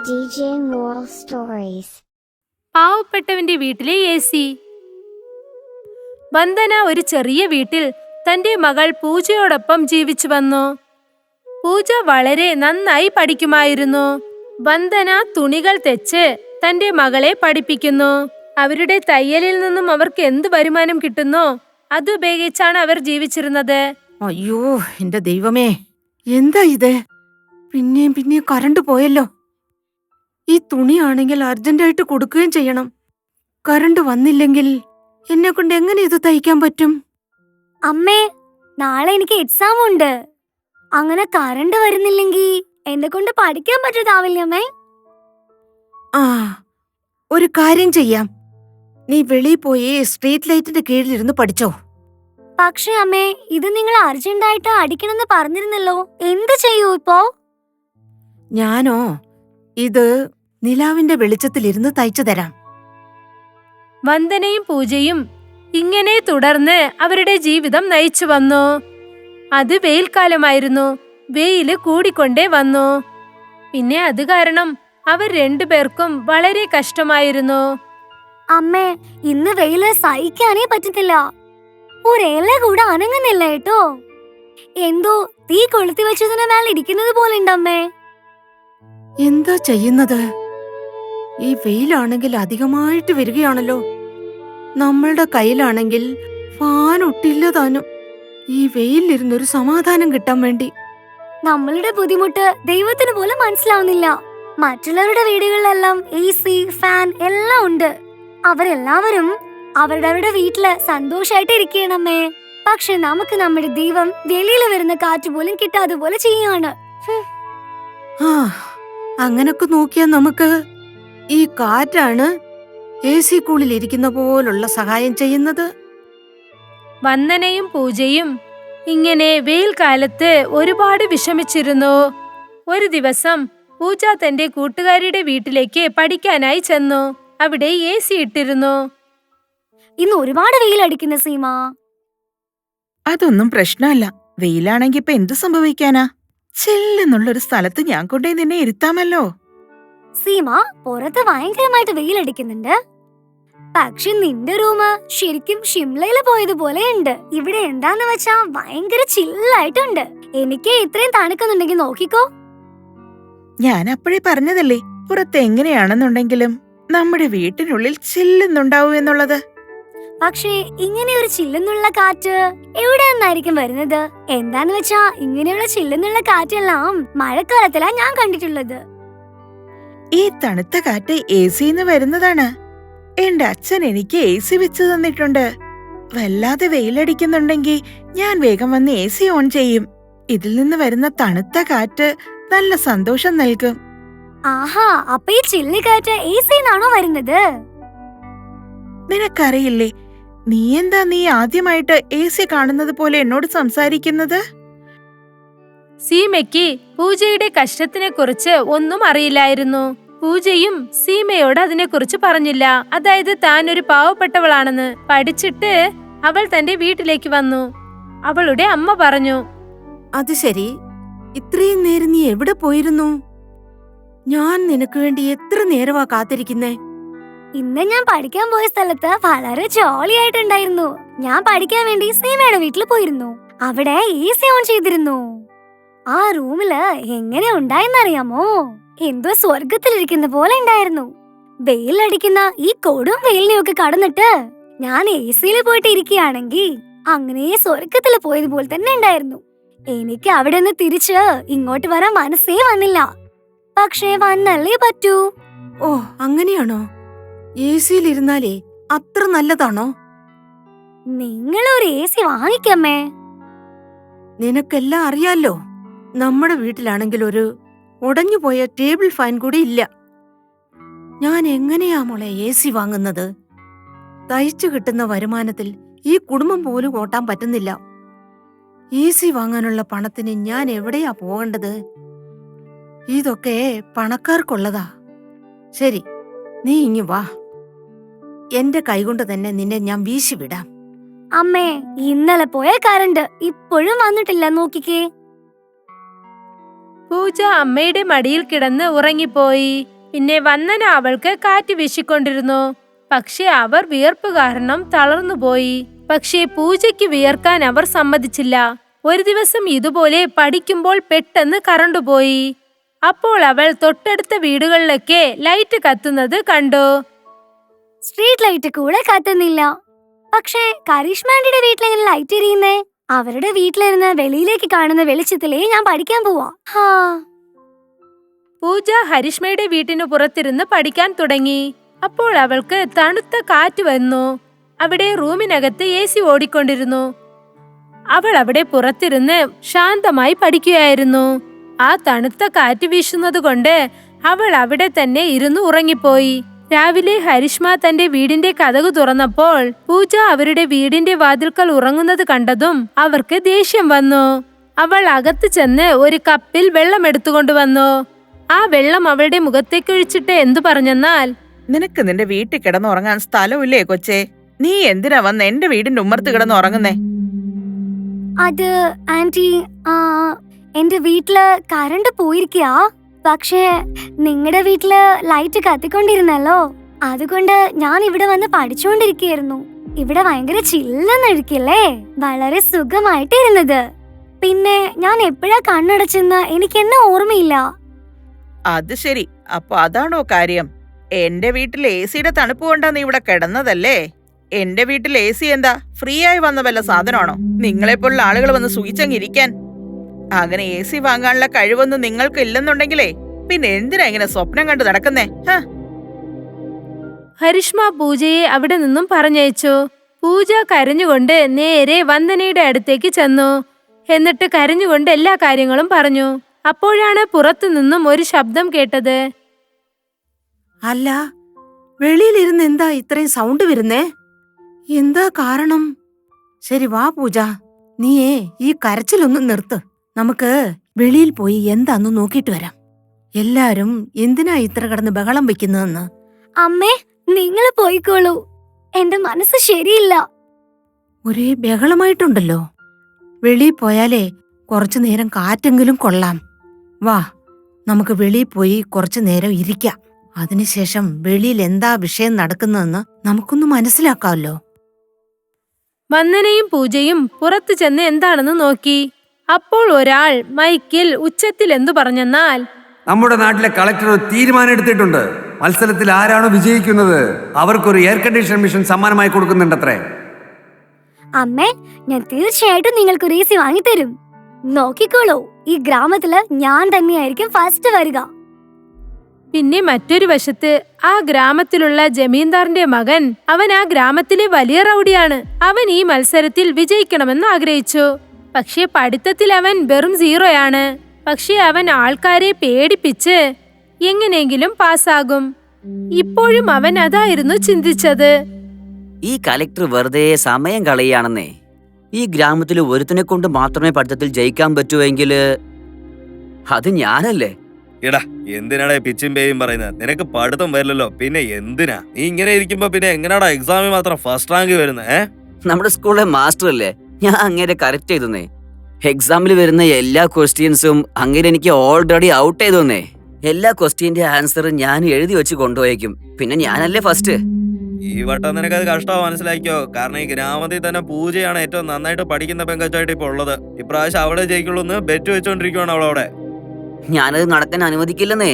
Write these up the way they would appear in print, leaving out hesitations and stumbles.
DJ Moral Stories. പാവപ്പെട്ടവന്റെ വീട്ടിലെ AC. Vandana ഒരു ചെറിയ വീട്ടിൽ തന്റെ മകൾ പൂജയോടൊപ്പം ജീവിച്ചു വന്നു. പൂജ വളരെ നന്നായി പഠിക്കുമായിരുന്നു. വന്ദന തുണികൾ തെച്ച് തന്റെ മകളെ പഠിപ്പിക്കുന്നു. അവരുടെ തയ്യലിൽ നിന്നും അവർക്ക് എന്ത് വരുമാനം കിട്ടുന്നോ അതുപയോഗിച്ചാണ് അവർ ജീവിച്ചിരുന്നത്. അയ്യോ എന്റെ ദൈവമേ, എന്താ ഇത്? പിന്നെയും കറണ്ട് പോയല്ലോ. ഈ തുണിയാണെങ്കിൽ അർജന്റായിട്ട് കൊടുക്കുകയും ചെയ്യണം. കറണ്ട് വന്നില്ലെങ്കിൽ എന്നെ കൊണ്ട് എങ്ങനെ ഇത് തയ്ക്കാൻ പറ്റും? അമ്മേ, നാളെ എനിക്ക് എക്സാം ഉണ്ട്. അങ്ങനെ കറണ്ട് വരുന്നില്ലെങ്കിൽ എന്നെ കൊണ്ട് പഠിക്കാൻ പറ്റതാവില്ല അമ്മേ. ആ, ഒരു കാര്യം ചെയ്യാം. നീ വെളിയിൽ പോയി സ്ട്രീറ്റ് ലൈറ്റിന്റെ കീഴിലിരുന്ന് പഠിച്ചോ. പക്ഷേ അമ്മേ, ഇത് നിങ്ങൾ അർജന്റായിട്ട് അടിക്കണമെന്ന് പറഞ്ഞിരുന്നല്ലോ. എന്ത് ചെയ്യൂ ഇപ്പോ? ഞാനോ ഇത് നിലാവിന്റെ വെളിച്ചത്തിലിരുന്ന് തയ്ച്ചു തരാം. വന്ദനയും പൂജയും ഇങ്ങനെ തുടർന്ന് അവരുടെ ജീവിതം നയിച്ചു വന്നു. അത് വെയിൽക്കാലമായിരുന്നു. വെയില് കൂടിക്കൊണ്ടേ വന്നു. പിന്നെ അത് കാരണം അവർ രണ്ടുപേർക്കും വളരെ കഷ്ടമായിരുന്നു. അമ്മേ, ഇന്ന് വെയില് സഹിക്കാനേ പറ്റത്തില്ല. ഒരേല കൂടെ അനങ്ങുന്നില്ല കേട്ടോ. എന്തോ തീ കൊളുത്തി വെച്ചതിന് മേലെ ഇരിക്കുന്നത് പോലെ ഉണ്ടമ്മേ. എന്താ ചെയ്യുന്നത്? ഈ വെയിലാണെങ്കിൽ അധികമായിട്ട് വരികയാണല്ലോ. നമ്മളുടെ കയ്യിലാണെങ്കിൽ ഫാൻ ഒട്ടില്ല താനും. ഈ വെയിലിരുന്നൊരു സമാധാനം കിട്ടാൻ വേണ്ടി. നമ്മളുടെ ബുദ്ധിമുട്ട് ദൈവത്തിന് പോലും മനസ്സിലാവുന്നില്ല. മറ്റുള്ളവരുടെ വീടുകളിലെല്ലാം AC, ഫാൻ എല്ലാം ഉണ്ട്. അവരെല്ലാവരും അവരുടെ വീട്ടില് സന്തോഷായിട്ട് ഇരിക്കണമേ. പക്ഷെ നമുക്ക് നമ്മുടെ ദൈവം വെളിയിൽ വരുന്ന കാറ്റ് പോലും കിട്ടാതെ പോലെ ചെയ്യാണ്. ആ, അങ്ങനൊക്കെ നോക്കിയാ നമുക്ക് ഈ കാറ്റാണ് AC കൂളിൽ ഇരിക്കുന്ന പോലുള്ള സഹായം ചെയ്യുന്നത്. വന്ദനയും പൂജയും ഇങ്ങനെ വെയിൽക്കാലത്ത് ഒരുപാട് വിഷമിച്ചിരുന്നു. ഒരു ദിവസം പൂജ തന്റെ കൂട്ടുകാരിയുടെ വീട്ടിലേക്ക് പഠിക്കാനായി ചെന്നു. അവിടെ AC ഇട്ടിരുന്നു. ഇന്ന് ഒരുപാട് വെയിലടിക്കുന്ന സീമ. അതൊന്നും പ്രശ്നമല്ല. വെയിലാണെങ്കി ഇപ്പൊ എന്ത് സംഭവിക്കാനാ? ചില്ലെന്നുള്ളൊരു സ്ഥലത്ത് ഞാൻ കൊണ്ടേ നിന്നെ ഇരുത്താമല്ലോ. സീമ, പുറത്ത് ഭയങ്കരമായിട്ട് വെയിലടിക്കുന്നുണ്ട്. പക്ഷെ നിന്റെ റൂം ശരിക്കും ഷിംലയില് പോയതുപോലെ ഉണ്ട്. ഇവിടെ എന്താന്ന് വെച്ചാ ഭയങ്കര ചില്ലായിട്ടുണ്ട്. എനിക്ക് ഇത്രയും തണുക്കുന്നുണ്ടെങ്കിൽ നോക്കിക്കോ. ഞാൻ അപ്പോഴേ പറഞ്ഞതല്ലേ, പുറത്ത് എങ്ങനെയാണെന്നുണ്ടെങ്കിലും നമ്മുടെ വീട്ടിനുള്ളിൽ ചില്ലെന്നുണ്ടാവൂ എന്നുള്ളത്. പക്ഷേ ഇങ്ങനെ ഒരു ചില്ലെന്നുള്ള കാറ്റ് എവിടെ നിന്നായിരിക്കും വരുന്നത്? എന്താന്ന് വെച്ചാ ഇങ്ങനെയുള്ള ചില്ലെന്നുള്ള കാറ്റെല്ലാം മഴക്കാലത്തിലാ ഞാൻ കണ്ടിട്ടുള്ളത്. ഈ തണുത്ത കാറ്റ് AC-ന്ന് വരുന്നതാണ്. എന്റെ അച്ഛൻ എനിക്ക് AC വെച്ച് തന്നിട്ടുണ്ട്. വല്ലാതെ വെയിലടിക്കുന്നുണ്ടെങ്കിൽ ഞാൻ വേഗം വന്ന് AC ഓൺ ചെയ്യും. ഇതിൽ നിന്ന് വരുന്ന തണുത്ത കാറ്റ് നല്ല സന്തോഷം നൽകും. ആഹാ, അപ്പൊ ഈ ചില്ല് കാറ്റ് AC-ന്നാണോ വരുന്നത്? നിനക്കറിയില്ലേ, നീ ആദ്യമായിട്ട് AC കാണുന്നത് പോലെ എന്നോട് സംസാരിക്കുന്നത്? സീമയ്ക്ക് പൂജയുടെ കഷ്ടത്തിനെ കുറിച്ച് ഒന്നും അറിയില്ലായിരുന്നു. പൂജയും സീമയോട് അതിനെക്കുറിച്ച് പറഞ്ഞില്ല. അതായത് താൻ ഒരു പാവപ്പെട്ടവളാണെന്ന്. പഠിച്ചിട്ട് അവൾ തന്റെ വീട്ടിലേക്ക് വന്നു. അവളുടെ അമ്മ പറഞ്ഞു, അത് ശരി, ഇത്രയും നേരം നീ എവിടെ പോയിരുന്നു? ഞാൻ നിനക്ക് വേണ്ടി എത്ര നേരമാ കാത്തിരിക്കുന്നേ. ഇന്ന് ഞാൻ പഠിക്കാൻ പോയ സ്ഥലത്ത് വളരെ ജോളിയായിട്ടുണ്ടായിരുന്നു. ഞാൻ പഠിക്കാൻ വേണ്ടി സീമയുടെ വീട്ടിൽ പോയിരുന്നു. അവിടെ AC ഓൺ ചെയ്തിരുന്നു. ആ റൂമില് എങ്ങനെ ഉണ്ടായെന്നറിയാമോ? എന്തോ സ്വർഗത്തിലിരിക്കുന്ന പോലെ ഉണ്ടായിരുന്നു. വെയിലടിക്കുന്ന ഈ കൊടും വെയിലിനെയൊക്കെ കടന്നിട്ട് ഞാൻ AC-ല് പോയിട്ട് ഇരിക്കുകയാണെങ്കിൽ അങ്ങനെ സ്വർഗത്തില് പോയതുപോലെ തന്നെ ഉണ്ടായിരുന്നു. എനിക്ക് അവിടെ നിന്ന് തിരിച്ച് ഇങ്ങോട്ട് വരാൻ മനസ്സേ വന്നില്ല. പക്ഷേ വന്നല്ലേ പറ്റൂ. ഓ, അങ്ങനെയാണോ? AC-ലിരുന്നാലേ അത്ര നല്ലതാണോ? നിങ്ങളൊരു AC വാങ്ങിക്കമ്മേ. നിനക്കെല്ലാം അറിയാലോ. നമ്മുടെ വീട്ടിലാണെങ്കിൽ ഒരു ഉടഞ്ഞുപോയ ടേബിൾ ഫാൻ കൂടി ഇല്ല. ഞാൻ എങ്ങനെയാ മോളെ AC വാങ്ങുന്നത്? തയ്ച്ചു കിട്ടുന്ന വരുമാനത്തിൽ ഈ കുടുംബം പോലും ഓട്ടാൻ പറ്റുന്നില്ല. AC വാങ്ങാനുള്ള പണത്തിന് ഞാൻ എവിടെയാ പോകേണ്ടത്? ഇതൊക്കെ പണക്കാർക്കുള്ളതാ. ശരി, നീ ഇങ്ങു വാ. എന്റെ കൈകൊണ്ട് തന്നെ നിന്നെ ഞാൻ വീശിവിടാം. അമ്മേ, ഇന്നലെ പോയ കറണ്ട് ഇപ്പോഴും വന്നിട്ടില്ല, നോക്കിക്കേ. പൂജ അമ്മയുടെ മടിയിൽ കിടന്ന് ഉറങ്ങിപ്പോയി. പിന്നെ വന്ദന അവൾക്ക് കാറ്റ് വീശിക്കൊണ്ടിരുന്നു. പക്ഷെ അവർ വിയർപ്പ് കാരണം തളർന്നുപോയി. പക്ഷേ പൂജയ്ക്ക് വിയർക്കാൻ അവർ സമ്മതിച്ചില്ല. ഒരു ദിവസം ഇതുപോലെ പഠിക്കുമ്പോൾ പെട്ടെന്ന് കറണ്ട് പോയി. അപ്പോൾ അവൾ തൊട്ടടുത്ത വീടുകളിലൊക്കെ ലൈറ്റ് കത്തുന്നത് കണ്ടു. സ്ട്രീറ്റ് ലൈറ്റ് കൂടെ കത്തുന്നില്ല. പക്ഷേ കരിഷ്മാൻഡിയുടെ വീട്ടിലെങ്ങനെ ലൈറ്റ് എരിയുന്നേ? അവരുടെ വീട്ടിലിരുന്ന് വെളിയിലേക്ക് കാണുന്ന വെളിച്ചത്തിലേ ഞാൻ പഠിക്കാൻ പോവാ. പൂജ ഹരിഷ്മയുടെ വീട്ടിനു പുറത്തിരുന്ന് പഠിക്കാൻ തുടങ്ങി. അപ്പോൾ അവൾക്ക് തണുത്ത കാറ്റ് വന്നു. അവിടെ റൂമിനകത്ത് AC ഓടിക്കൊണ്ടിരുന്നു. അവൾ അവിടെ പുറത്തിരുന്ന് ശാന്തമായി പഠിക്കുകയായിരുന്നു. ആ തണുത്ത കാറ്റ് വീശുന്നത് കൊണ്ട് അവൾ അവിടെ തന്നെ ഇരുന്ന് ഉറങ്ങിപ്പോയി. രാവിലെ ഹരിഷ്മ തന്റെ വീടിന്റെ കതക് തുറന്നപ്പോൾ പൂജ അവരുടെ വീടിന്റെ വാതിൽക്കൽ ഉറങ്ങുന്നത് കണ്ടതും അവർക്ക് ദേഷ്യം വന്നു. അവൾ അകത്ത് ചെന്ന് ഒരു കപ്പിൽ വെള്ളം എടുത്തുകൊണ്ടുവന്നു. ആ വെള്ളം അവളുടെ മുഖത്തേക്കൊഴിച്ചിട്ട് എന്തു പറഞ്ഞെന്നാൽ, നിനക്ക് നിന്റെ വീട്ടിൽ കിടന്നുറങ്ങാൻ സ്ഥലമില്ലേ കൊച്ചേ? നീ എന്തിനാ വന്ന് എന്റെ വീടിന്റെ ഉമ്മർത്ത് കിടന്ന് ഉറങ്ങുന്നേ? അത് ആന്റി, എന്റെ വീട്ടില് കറണ്ട് പോയിരിക്കാ. പക്ഷേ നിങ്ങളുടെ വീട്ടില് ലൈറ്റ് കത്തിക്കൊണ്ടിരുന്നല്ലോ, അതുകൊണ്ട് ഞാൻ ഇവിടെ വന്ന് പഠിച്ചുകൊണ്ടിരിക്കുകയായിരുന്നു. ഇവിടെ ഭയങ്കര ചില്ലെന്നിരിക്കില്ലേ, വളരെ സുഖമായിട്ടിരുന്നത്. പിന്നെ ഞാൻ എപ്പോഴാ കണ്ണടച്ചെന്ന് എനിക്ക് എന്നെ ഓർമ്മയില്ല. അത് ശരി, അപ്പൊ അതാണോ കാര്യം? എന്റെ വീട്ടിൽ AC തണുപ്പ് കൊണ്ടാ നീ ഇവിടെ കിടന്നതല്ലേ? എന്റെ വീട്ടിൽ AC എന്താ ഫ്രീ ആയി വന്ന വല്ല സാധനമാണോ? നിങ്ങളെപ്പോലുള്ള ആളുകൾ വന്ന് സുഖിച്ചങ്ങിരിക്കാൻ. അങ്ങനെ AC വാങ്ങാനുള്ള കഴിവൊന്നും നിങ്ങൾക്ക് ഇല്ലെന്നുണ്ടെങ്കിലേ പിന്നെ എന്തിനാ ഇങ്ങനെ സ്വപ്നം കണ്ടു നടക്കുന്നേ? ഹരിഷ്മ പൂജയെ അവിടെ നിന്നും പറഞ്ഞയച്ചു. പൂജ കരഞ്ഞുകൊണ്ട് നേരെ വന്ദനയുടെ അടുത്തേക്ക് ചെന്നു. എന്നിട്ട് കരഞ്ഞുകൊണ്ട് എല്ലാ കാര്യങ്ങളും പറഞ്ഞു. അപ്പോഴാണ് പുറത്തു നിന്നും ഒരു ശബ്ദം കേട്ടത്. അല്ല, വെളിയിലിരുന്ന് എന്താ ഇത്രയും സൗണ്ട് വരുന്നേ? എന്താ കാരണം? ശരി, വാ പൂജ, നീയേ ഈ കരച്ചിലൊന്നും നിർത്ത്. നമുക്ക് വെളിയിൽ പോയി എന്താന്ന് നോക്കിയിട്ട് വരാം. എല്ലാരും എന്തിനാ ഇത്ര കിടന്ന് ബഹളം വെക്കുന്നതെന്ന്. അമ്മേ, നിങ്ങൾ പോയിക്കോളൂ, എന്റെ മനസ്സ് ശരിയില്ല. ഒരേ ബഹളമായിട്ടുണ്ടല്ലോ. വെളിയിൽ പോയാലേ കുറച്ചു നേരം കാറ്റെങ്കിലും കൊള്ളാം. വാ, നമുക്ക് വെളിയിൽ പോയി കുറച്ചു നേരം ഇരിക്കാം. അതിനുശേഷം വെളിയിൽ എന്താ വിഷയം നടക്കുന്നതെന്ന് നമുക്കൊന്ന് മനസ്സിലാക്കാമല്ലോ. വന്ദനയും പൂജയും പുറത്തു ചെന്ന് എന്താണെന്ന് നോക്കി. അപ്പോൾ ഒരാൾ മൈക്കിൽ ഉച്ചത്തിൽ എന്തു പറഞ്ഞെന്നാൽ, നമ്മുടെ നാട്ടിലെ കളക്ടർ ഒരു തീരുമാനം എടുത്തിട്ടുണ്ട്. മത്സരത്തിൽ ആരാണോ വിജയിക്കുന്നത് അവർക്കൊരു എയർ കണ്ടീഷൻ മെഷീൻ സമ്മാനമായി കൊടുക്കുന്നുണ്ടത്രേ. അമ്മേ, ഞാൻ തീർച്ചയായിട്ടും നിങ്ങൾക്കൊരു AC വാങ്ങിത്തരും. നോക്കിക്കോളൂ, ഈ ഗ്രാമത്തില് ഞാൻ തന്നെയായിരിക്കും ഫസ്റ്റ് വരിക. പിന്നെ മറ്റൊരു വശത്ത് ആ ഗ്രാമത്തിലുള്ള ജമീന്ദാറിന്റെ മകൻ, അവൻ ആ ഗ്രാമത്തിലെ വലിയ റൗഡിയാണ്. അവൻ ഈ മത്സരത്തിൽ വിജയിക്കണമെന്ന് ആഗ്രഹിച്ചു. പക്ഷേ പഠിത്തത്തിൽ അവൻ വെറും 0 പക്ഷേ അവൻ ആൾക്കാരെ പേടിപ്പിച്ച് എങ്ങനെയെങ്കിലും പാസ്സാകും. ഇപ്പോഴും അവൻ അതായിരുന്നു ചിന്തിച്ചത്. ഈ കലക്ടർ വെറുതെ സമയം കളയാണെന്നേ. ഈ ഗ്രാമത്തിൽ ഒരുത്തിനെ കൊണ്ട് മാത്രമേ പഠിത്തത്തിൽ ജയിക്കാൻ പറ്റുമെങ്കിൽ അത് ഞാനല്ലേ. എടാ, എന്തിനാടാ പിച്ചും പേയും പറയുന്നത്? നിനക്ക് പഠിത്തം വരില്ലല്ലോ, പിന്നെ എന്തിനാ നീ ഇങ്ങനെ ഇരിക്കുമ്പോ പിന്നെ എങ്ങനെയാടാ എക്സാമിൽ മാത്രം ഫസ്റ്റ് റാങ്ക് വരുന്നത്? നമ്മുടെ സ്കൂളിലെ മാസ്റ്റർ അല്ലേ, ഞാൻ അങ്ങനെ കറക്റ്റ് ചെയ്തേ. എക്സാമിൽ വരുന്ന എല്ലാ ക്വസ്റ്റ്യൻസും അങ്ങനെ എനിക്ക് ഓൾറെഡി ഔട്ട് ചെയ്തോന്നേ. എല്ലാ ക്വസ്റ്റ്യന്റെ ആൻസർ ഞാൻ എഴുതി വെച്ച് കൊണ്ടുപോയേക്കും. പിന്നെ ഞാനല്ലേ ഫസ്റ്റ്. ഈ വട്ടം നിനക്കത് കഷ്ടമാ, മനസ്സിലാക്കിയോ? കാരണം ഈ ഗ്രാമത്തിൽ തന്നെ പൂജയാണ് ഏറ്റവും നന്നായിട്ട് പഠിക്കുന്ന പെങ്കച്ചായിട്ട് ഇപ്പൊ ഉള്ളത്. ഇപ്രാവശ്യം അവളെ ജയിക്കുള്ളൂ എന്ന് ബെറ്റ് വെച്ചോണ്ടിരിക്കുവാണ് അവളവിടെ. ഞാനത് നടക്കാൻ അനുവദിക്കില്ലെന്നേ.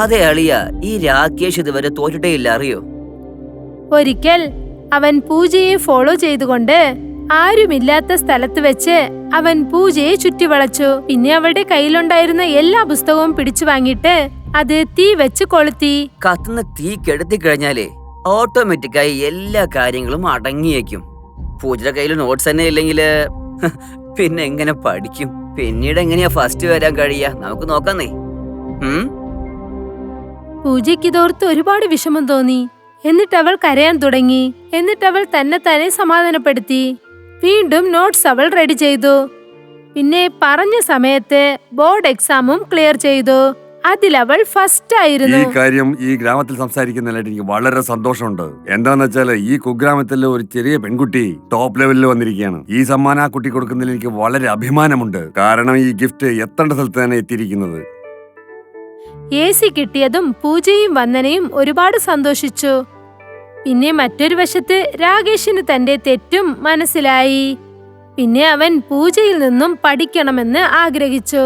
അതെ അളിയ, ഈ രാകേഷ് ഇതുവരെ തോറ്റിട്ടേ ഇല്ല, അറിയോ? ഒരിക്കൽ അവൻ പൂജയെ ഫോളോ ചെയ്തുകൊണ്ട് ആരുമില്ലാത്ത സ്ഥലത്ത് വെച്ച് അവൻ പൂജയെ ചുറ്റിവളച്ചു. പിന്നെ അവളുടെ കയ്യിലുണ്ടായിരുന്ന എല്ലാ പുസ്തകവും പിടിച്ചു വാങ്ങിയിട്ട് അത് തീ വെച്ച് കൊളുത്തി. കത്തുന്ന തീ കെടുത്തി കഴിഞ്ഞാലേ ഓട്ടോമാറ്റിക്കായി എല്ലാ കാര്യങ്ങളും അടങ്ങിയേക്കും. പൂജയുടെ കയ്യിൽ നോട്ട്സ് തന്നെ ഇല്ലെങ്കില് പിന്നെ എങ്ങനെ പഠിക്കും? പിന്നീട് എങ്ങനെയാ ഫസ്റ്റ് വരാൻ കഴിയാ? നമുക്ക് നോക്കാന്നേ. പൂജയ്ക്ക് ഇതോർത്ത് ഒരുപാട് വിഷമം തോന്നി. എന്നിട്ട് അവൾ കരയാൻ തുടങ്ങി. എന്നിട്ട് അവൾ തന്നെ സമാധാനപ്പെടുത്തി. വീണ്ടും നോട്ട്സ് അവൾ റെഡി ചെയ്തു. പിന്നെ പറഞ്ഞ സമയത്ത് ബോർഡ് എക്സാമും ക്ലിയർ ചെയ്തു. അതിലവൾ ഫസ്റ്റ് ആയിരുന്നു. ഈ കാര്യം ഈ ഗ്രാമത്തിൽ സംസാരിക്കുന്നതിലായിട്ട് എനിക്ക് വളരെ സന്തോഷമുണ്ട്. എന്താന്ന് വെച്ചാല് ഈ കുഗ്രാമത്തിലെ ഒരു ചെറിയ പെൺകുട്ടി ടോപ്പ് ലെവലിൽ വന്നിരിക്കുകയാണ്. ഈ സമ്മാനം ആ കുട്ടി കൊടുക്കുന്നതിൽ എനിക്ക് വളരെ അഭിമാനമുണ്ട്. കാരണം ഈ ഗിഫ്റ്റ് എത്തേണ്ട സ്ഥലത്ത് തന്നെ എത്തിയിരിക്കുന്നത്. AC കിട്ടിയതും പൂജയും വന്ദനയും ഒരുപാട് സന്തോഷിച്ചു. പിന്നെ മറ്റൊരു വശത്ത് രാകേഷിന് തന്റെ തെറ്റും മനസ്സിലായി. പിന്നെ അവൻ പൂജയിൽ നിന്നും പഠിക്കണമെന്ന് ആഗ്രഹിച്ചു.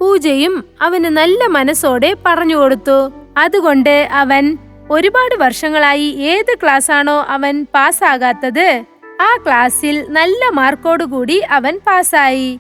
പൂജയും അവന് നല്ല മനസ്സോടെ പറഞ്ഞു കൊടുത്തു. അതുകൊണ്ട് അവൻ ഒരുപാട് വർഷങ്ങളായി ഏത് ക്ലാസ്സാണോ അവൻ പാസ്സാകാത്തത്, ആ ക്ലാസ്സിൽ നല്ല മാർക്കോടുകൂടി അവൻ പാസ്സായി.